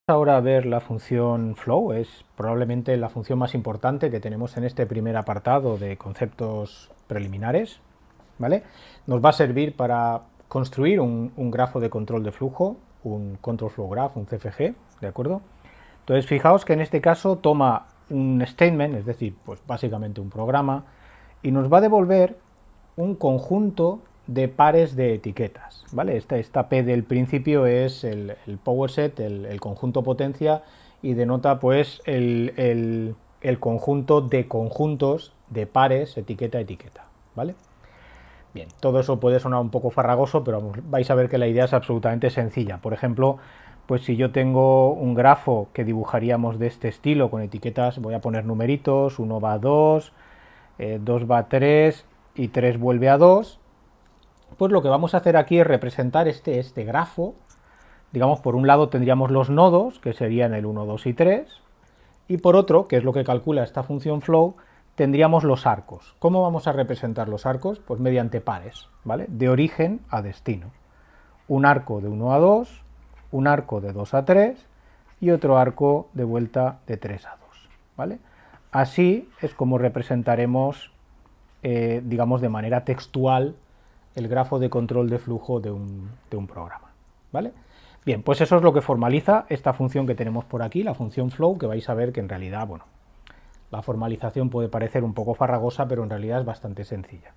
Ahora a ver la función flow, es probablemente la función más importante que tenemos en este primer apartado de conceptos preliminares, ¿vale? Nos va a servir para construir un grafo de control de flujo, un control flow graph, un CFG, ¿de acuerdo? Entonces fijaos que en este caso toma un statement, es decir, pues básicamente un programa, y nos va a devolver un conjunto de pares de etiquetas, ¿vale? Esta P del principio es el power set, el conjunto potencia, y denota pues el conjunto de conjuntos de pares etiqueta etiqueta, ¿vale? Bien, todo eso puede sonar un poco farragoso, pero vamos, vais a ver que la idea es absolutamente sencilla. Por ejemplo, pues si yo tengo un grafo que dibujaríamos de este estilo con etiquetas, voy a poner numeritos, 1 va a 2, 2 va a 3 y 3 vuelve a 2, pues lo que vamos a hacer aquí es representar este grafo. Digamos, por un lado tendríamos los nodos, que serían el 1, 2 y 3, y por otro, que es lo que calcula esta función flow, tendríamos los arcos. ¿Cómo vamos a representar los arcos? Pues mediante pares, ¿vale? De origen a destino. Un arco de 1 a 2, un arco de 2 a 3 y otro arco de vuelta de 3 a 2, ¿vale? Así es como representaremos, digamos, de manera textual el grafo de control de flujo de un programa, ¿vale? Bien, pues eso es lo que formaliza esta función que tenemos por aquí, la función flow, que vais a ver que en realidad, bueno, la formalización puede parecer un poco farragosa, pero en realidad es bastante sencilla.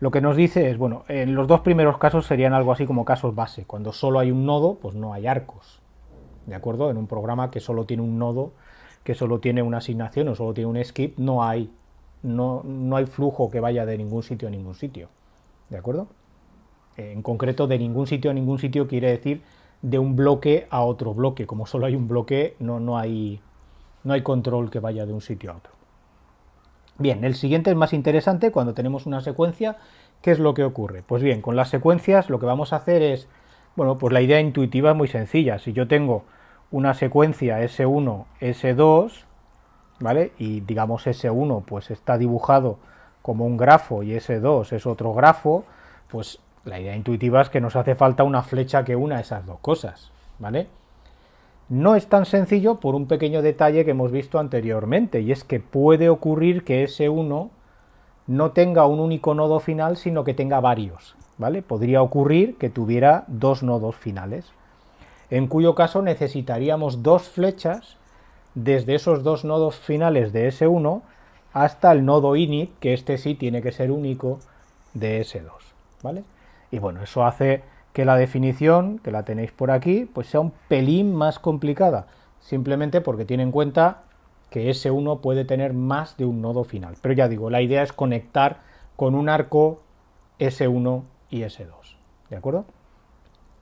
Lo que nos dice es, bueno, en los dos primeros casos serían algo así como casos base. Cuando solo hay un nodo, pues no hay arcos, ¿de acuerdo? En un programa que solo tiene un nodo, que solo tiene una asignación o solo tiene un skip, no hay flujo que vaya de ningún sitio a ningún sitio, ¿de acuerdo? En concreto, de ningún sitio a ningún sitio quiere decir de un bloque a otro bloque. Como solo hay un bloque, no hay control que vaya de un sitio a otro. Bien, el siguiente es más interesante cuando tenemos una secuencia. ¿Qué es lo que ocurre? Pues bien, con las secuencias lo que vamos a hacer es, bueno, pues la idea intuitiva es muy sencilla. Si yo tengo una secuencia S1, S2, ¿vale? Y digamos S1 pues está dibujado como un grafo y S2 es otro grafo, pues la idea intuitiva es que nos hace falta una flecha que una esas dos cosas, ¿vale? No es tan sencillo por un pequeño detalle que hemos visto anteriormente, y es que puede ocurrir que S1 no tenga un único nodo final, sino que tenga varios, ¿vale? Podría ocurrir que tuviera dos nodos finales, en cuyo caso necesitaríamos dos flechas desde esos dos nodos finales de S1 hasta el nodo init, que este sí tiene que ser único, de S2, ¿vale? Y bueno, eso hace que la definición, que la tenéis por aquí, pues sea un pelín más complicada, simplemente porque tiene en cuenta que S1 puede tener más de un nodo final. Pero ya digo, la idea es conectar con un arco S1 y S2, ¿de acuerdo?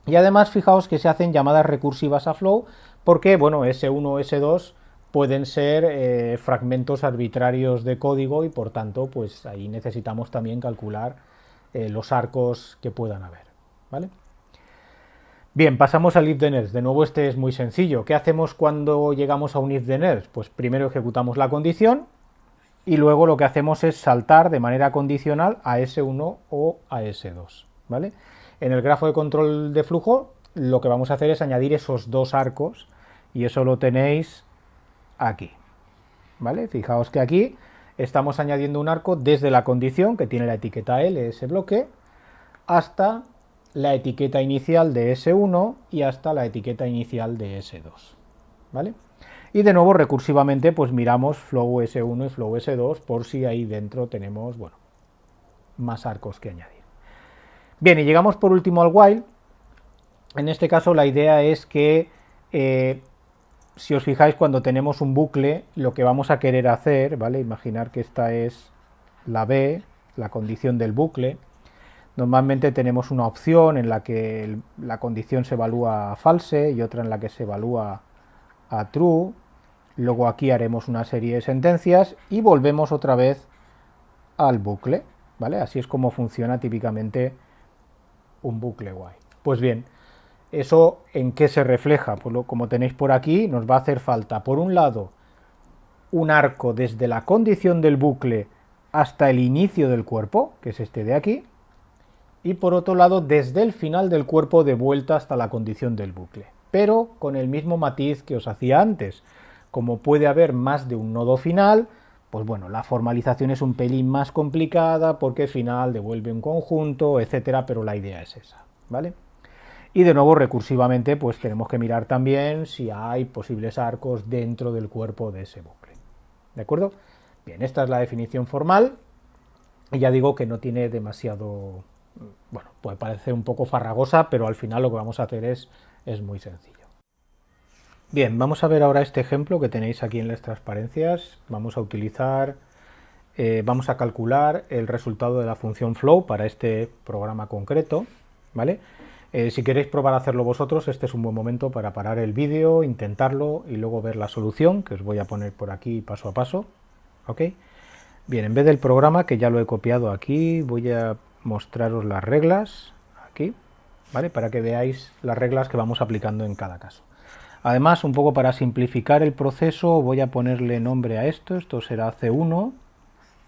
Y además fijaos que se hacen llamadas recursivas a flow porque, bueno, S1 o S2 pueden ser fragmentos arbitrarios de código y por tanto, pues ahí necesitamos también calcular los arcos que puedan haber, ¿vale? Bien, pasamos al if then else. De nuevo este es muy sencillo. ¿Qué hacemos cuando llegamos a un if then else? Pues primero ejecutamos la condición y luego lo que hacemos es saltar de manera condicional a S1 o a S2, ¿vale? En el grafo de control de flujo lo que vamos a hacer es añadir esos dos arcos y eso lo tenéis aquí, ¿vale? Fijaos que aquí estamos añadiendo un arco desde la condición que tiene la etiqueta L, ese bloque, hasta la etiqueta inicial de S1 y hasta la etiqueta inicial de S2, ¿vale? Y de nuevo recursivamente pues miramos flow S1 y flow S2 por si ahí dentro tenemos, bueno, más arcos que añadir. Bien, y llegamos por último al while. En este caso la idea es que si os fijáis, cuando tenemos un bucle, lo que vamos a querer hacer, ¿vale? Imaginar que esta es la B, la condición del bucle. Normalmente tenemos una opción en la que la condición se evalúa a false y otra en la que se evalúa a true. Luego aquí haremos una serie de sentencias y volvemos otra vez al bucle, ¿vale? Así es como funciona típicamente un bucle while. Pues bien, ¿eso en qué se refleja? Pues como tenéis por aquí, nos va a hacer falta, por un lado, un arco desde la condición del bucle hasta el inicio del cuerpo, que es este de aquí, y por otro lado, desde el final del cuerpo de vuelta hasta la condición del bucle. pero con el mismo matiz que os hacía antes. Como puede haber más de un nodo final, pues bueno, la formalización es un pelín más complicada porque final devuelve un conjunto, etcétera, pero la idea es esa, ¿vale? Y de nuevo, recursivamente, pues tenemos que mirar también si hay posibles arcos dentro del cuerpo de ese bucle. ¿De acuerdo? Bien, esta es la definición formal. Y ya digo que no tiene demasiado... Bueno, puede parecer un poco farragosa, pero al final lo que vamos a hacer es muy sencillo. Bien, vamos a ver ahora este ejemplo que tenéis aquí en las transparencias. Vamos a utilizar... vamos a calcular el resultado de la función flow para este programa concreto, ¿vale? Si queréis probar a hacerlo vosotros, este es un buen momento para parar el vídeo, intentarlo y luego ver la solución, que os voy a poner por aquí paso a paso, ¿ok? Bien, en vez del programa, que ya lo he copiado aquí, voy a mostraros las reglas, aquí, ¿vale? Para que veáis las reglas que vamos aplicando en cada caso. Además, un poco para simplificar el proceso, voy a ponerle nombre a esto será C1,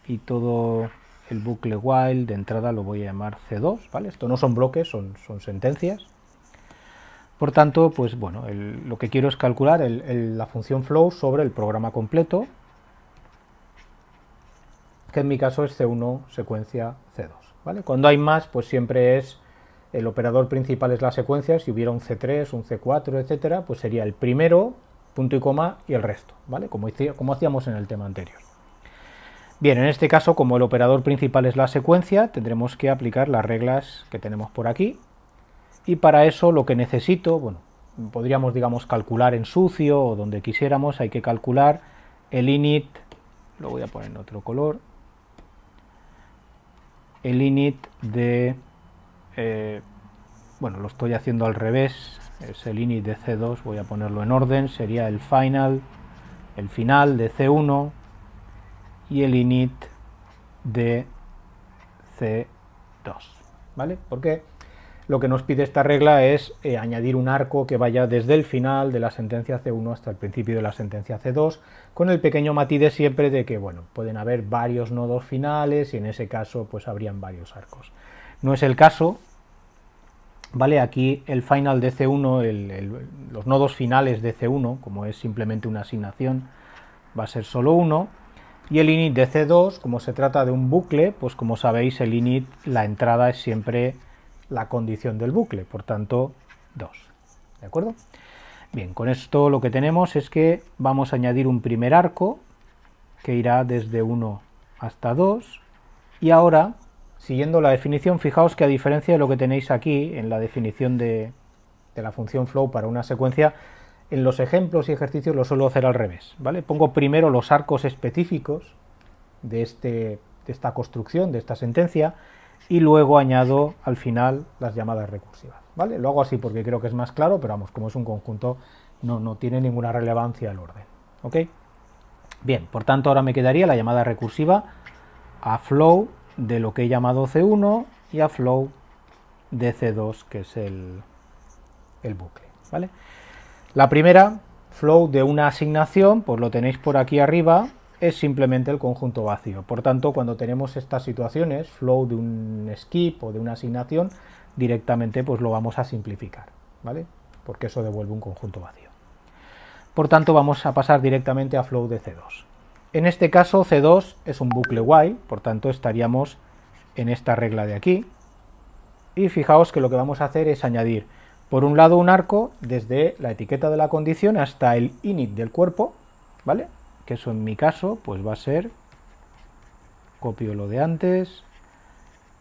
y todo el bucle while de entrada lo voy a llamar C2, ¿vale? Esto no son bloques, son sentencias. Por tanto, pues bueno, lo que quiero es calcular la función flow sobre el programa completo, que en mi caso es C1 secuencia C2, ¿vale? Cuando hay más, pues siempre es el operador principal es la secuencia. Si hubiera un C3, un C4, etcétera, pues sería el primero, punto y coma, y el resto, ¿vale? Como hacíamos en el tema anterior. Bien, en este caso, como el operador principal es la secuencia, tendremos que aplicar las reglas que tenemos por aquí. Y para eso lo que necesito, bueno, podríamos, digamos, calcular en sucio o donde quisiéramos, hay que calcular el init, lo voy a poner en otro color, el init de, bueno, lo estoy haciendo al revés, es el init de C2, voy a ponerlo en orden, sería el final de C1, y el init de C2, ¿vale? Porque lo que nos pide esta regla es añadir un arco que vaya desde el final de la sentencia C1 hasta el principio de la sentencia C2, con el pequeño matiz de siempre de que, bueno, pueden haber varios nodos finales y en ese caso pues habrían varios arcos. No es el caso, ¿vale? Aquí el final de C1, los nodos finales de C1, como es simplemente una asignación, va a ser solo uno. Y el init de C2, como se trata de un bucle, pues como sabéis el init, la entrada es siempre la condición del bucle, por tanto 2, ¿de acuerdo? Bien, con esto lo que tenemos es que vamos a añadir un primer arco que irá desde 1 hasta 2 y ahora, siguiendo la definición, fijaos que a diferencia de lo que tenéis aquí en la definición de la función flow para una secuencia, en los ejemplos y ejercicios lo suelo hacer al revés, ¿vale? Pongo primero los arcos específicos de esta construcción, de esta sentencia, y luego añado al final las llamadas recursivas, ¿vale? Lo hago así porque creo que es más claro, pero vamos, como es un conjunto, no tiene ninguna relevancia el orden, ¿ok? Bien, por tanto ahora me quedaría la llamada recursiva a flow de lo que he llamado C1 y a flow de C2, que es el bucle, ¿vale? La primera, flow de una asignación, pues lo tenéis por aquí arriba, es simplemente el conjunto vacío. Por tanto, cuando tenemos estas situaciones, flow de un skip o de una asignación, directamente pues lo vamos a simplificar, ¿vale? Porque eso devuelve un conjunto vacío. Por tanto, vamos a pasar directamente a flow de C2. En este caso, C2 es un bucle while, por tanto estaríamos en esta regla de aquí. Y fijaos que lo que vamos a hacer es añadir por un lado un arco desde la etiqueta de la condición hasta el init del cuerpo, ¿vale? Que eso en mi caso pues va a ser, copio lo de antes,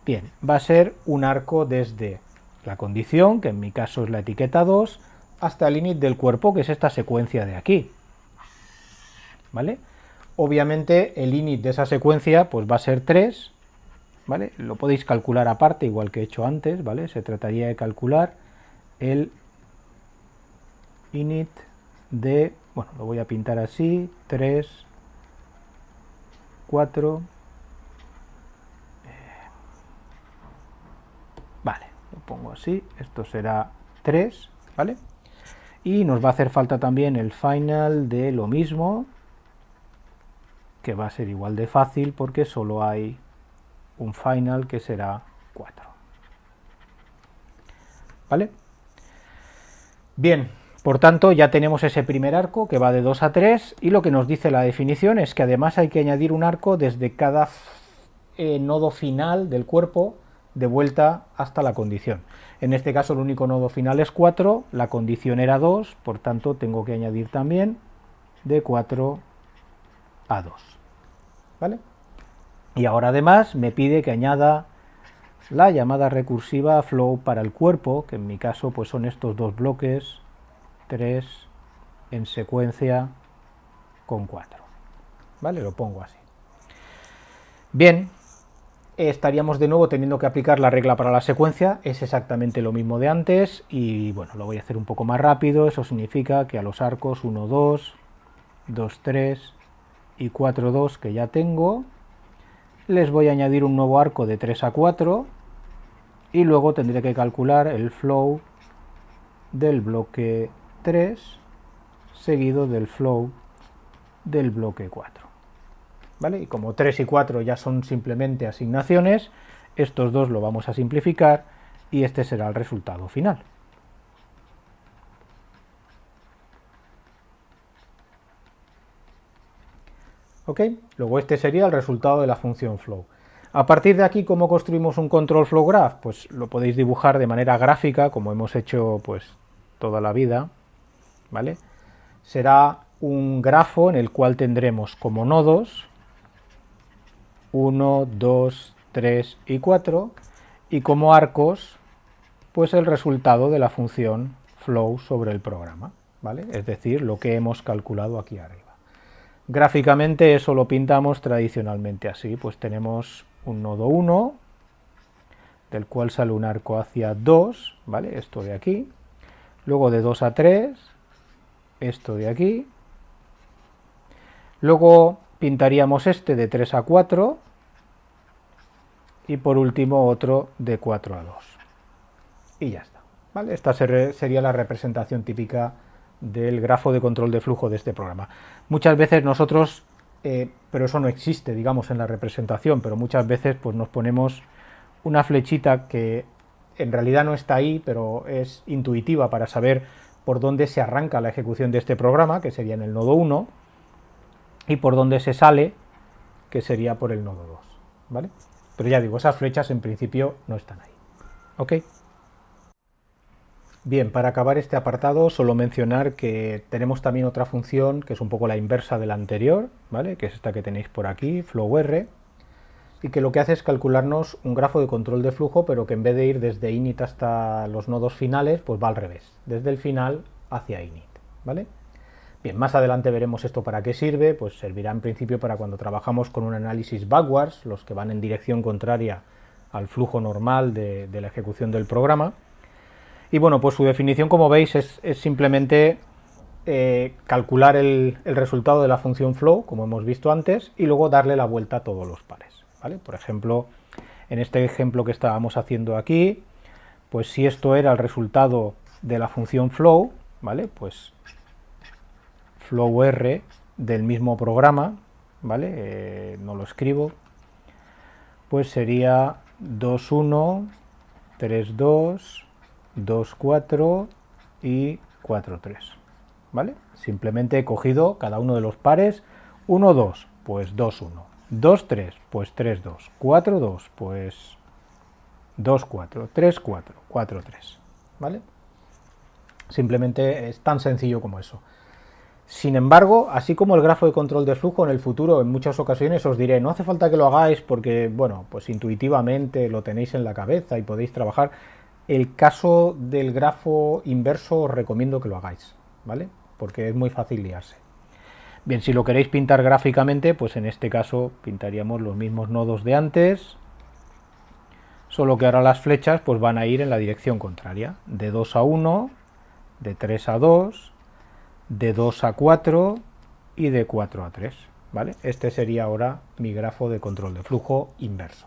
bien, va a ser un arco desde la condición, que en mi caso es la etiqueta 2, hasta el init del cuerpo, que es esta secuencia de aquí, ¿vale? Obviamente el init de esa secuencia pues va a ser 3, ¿vale? Lo podéis calcular aparte, igual que he hecho antes, ¿vale? Se trataría de calcular el init de, bueno, lo voy a pintar así, 3, 4, vale, lo pongo así, esto será 3, ¿vale? Y nos va a hacer falta también el final de lo mismo, que va a ser igual de fácil porque solo hay un final que será 4, ¿vale? Bien, Por tanto, ya tenemos ese primer arco que va de 2 a 3 y lo que nos dice la definición es que además hay que añadir un arco desde cada nodo final del cuerpo de vuelta hasta la condición. En este caso el único nodo final es 4, la condición era 2, por tanto tengo que añadir también de 4 a 2. ¿Vale? Y ahora además me pide que añada la llamada recursiva flow para el cuerpo, que en mi caso pues son estos dos bloques, 3 en secuencia con 4. ¿Vale? Lo pongo así. Bien, estaríamos de nuevo teniendo que aplicar la regla para la secuencia, es exactamente lo mismo de antes y bueno, lo voy a hacer un poco más rápido. Eso significa que a los arcos 1, 2, 2, 3 y 4, 2 que ya tengo, les voy a añadir un nuevo arco de 3 a 4 y luego tendré que calcular el flow del bloque 3 seguido del flow del bloque 4. ¿Vale? Y como 3 y 4 ya son simplemente asignaciones, estos dos lo vamos a simplificar y este será el resultado final. ¿Ok? Luego este sería el resultado de la función flow. A partir de aquí, ¿cómo construimos un control flow graph? Pues lo podéis dibujar de manera gráfica, como hemos hecho pues toda la vida, ¿vale? Será un grafo en el cual tendremos como nodos 1, 2, 3 y 4 y como arcos pues el resultado de la función flow sobre el programa, ¿vale? Es decir, lo que hemos calculado aquí arriba. Gráficamente eso lo pintamos tradicionalmente así, pues tenemos un nodo 1, del cual sale un arco hacia 2, ¿vale? Esto de aquí, luego de 2 a 3, esto de aquí, luego pintaríamos este de 3 a 4 y por último otro de 4 a 2. Y ya está, ¿vale? Esta sería la representación típica del grafo de control de flujo de este programa. Muchas veces nosotros, pero eso no existe, digamos, en la representación, pero muchas veces pues nos ponemos una flechita que en realidad no está ahí, pero es intuitiva para saber por dónde se arranca la ejecución de este programa, que sería en el nodo 1, y por dónde se sale, que sería por el nodo 2, ¿vale? Pero ya digo, esas flechas en principio no están ahí. ¿Ok? Bien, para acabar este apartado, solo mencionar que tenemos también otra función que es un poco la inversa de la anterior, ¿vale? Que es esta que tenéis por aquí, flowr, y que lo que hace es calcularnos un grafo de control de flujo, pero que en vez de ir desde init hasta los nodos finales, pues va al revés, desde el final hacia init, ¿vale? Bien, más adelante veremos esto para qué sirve, pues servirá en principio para cuando trabajamos con un análisis backwards, los que van en dirección contraria al flujo normal de la ejecución del programa. Y bueno, pues su definición, como veis, es simplemente calcular el resultado de la función flow, como hemos visto antes, y luego darle la vuelta a todos los pares, ¿vale? Por ejemplo, en este ejemplo que estábamos haciendo aquí, pues si esto era el resultado de la función flow, ¿vale? Pues flowr del mismo programa, ¿vale? No lo escribo, pues sería 2.1, 3.2, 2.4 y 4.3, ¿vale? Simplemente he cogido cada uno de los pares, 1.2, pues 2.1, 2.3, pues 3.2, 4.2, pues 2.4, 3.4, 4.3, ¿vale? Simplemente es tan sencillo como eso. Sin embargo, así como el grafo de control de flujo, en el futuro en muchas ocasiones os diré, no hace falta que lo hagáis porque, bueno, pues intuitivamente lo tenéis en la cabeza y podéis trabajar. El caso del grafo inverso os recomiendo que lo hagáis, ¿vale? Porque es muy fácil liarse. Bien, si lo queréis pintar gráficamente, pues en este caso pintaríamos los mismos nodos de antes, solo que ahora las flechas pues van a ir en la dirección contraria, de 2 a 1, de 3 a 2, de 2 a 4 y de 4 a 3, ¿vale? Este sería ahora mi grafo de control de flujo inverso.